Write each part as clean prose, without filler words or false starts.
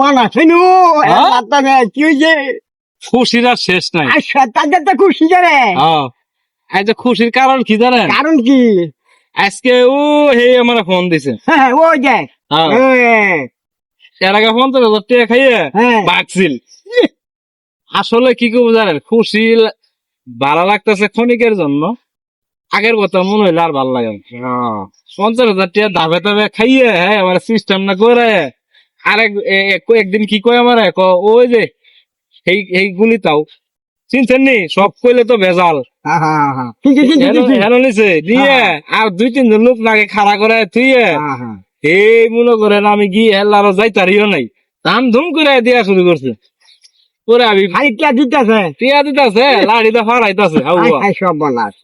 মানা শুনু কি হয়েছে খুশির আর শেষ নাই। আচ্ছা তাদের তো খুশি জানে এই যে খুশির কারণ কি জানেন? কারণ কি আজকে ও হে আমার ফোন দিছে। হ্যাঁ ওই যে এর আগে 50,000 টাকা খাইয়ে হ্যাঁ। বাকছিল। আসলে কি করবো জানেন, খুশি ভালো লাগতেছে ক্ষণিকের জন্য, আগের কথা মনে হইলে আর ভালো লাগে না। 50,000 টাকা দাবে দাবে খাইয়ে হ্যাঁ আমার সিস্টেম না করে একদিন কি কয় আমার ওই যে এই গুলিটাও চিনছেন নি, সব কইলে তো ভেজাল হেলো নিছে দিয়ে আর 2-3 জন লোক নাকি খাড়া করে তুই এই মনে করেন আমি গিয়ে হেল্লারও যাইতারিও নাই, দাম ধুম করে দিয়া শুরু করছে। পরে আমি টিয়া দিতেছে লাড়িতে ফাড়াইতেছে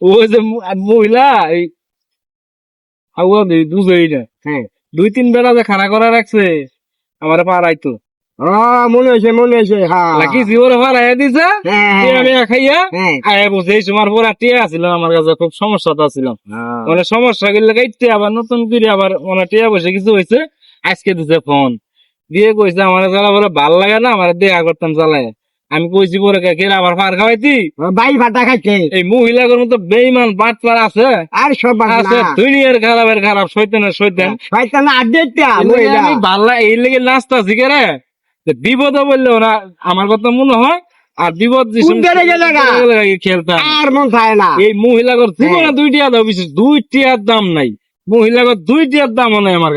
ওই যে মহিলা এই হাউয়া দুজই না 2-3 বেলা যে খানা করা রাখছে আমার ফাড়াইতো মনে হয়েছে লাকি জীবনে ফাড়াইয়া দিছে। আমি খাইয়া আয় বসে এই সময় পরে টিয়া আছিল আমার কাছে, খুব সমস্যাটা ছিল মানে সমস্যা গুলো গাইতে আবার নতুন করে আবার মানে টিয়া বসে কিছু হয়েছে। আজকে দিছে ফোন দিয়ে কইছে আমার জ্বালা বলে ভাল লাগে না, আমার দেখা করতাম জ্বালায়। আমি কইছি পরে কেন আবার ফার খাওয়াইতি বাই ভাতা খাইছে এই মহিলাদের মতো বেইমান বাটপার আছে আর সব আছে দুনিয়ার খারাপের খারাপ শয়তানের শয়তান আমি ভাল্লা এই লেগে নাস্তা শিখে রে বিপদ বললে ওরা আমার কথা মনে হয় আর বিপদ খেলতাম আর মন চায় না। এই মহিলাগর জীবনে 2 টিয়া দাও বিশেষ 2 টিয়ার দাম নাই, মহিলাগর 2 টিয়ার দামও নাই আমার।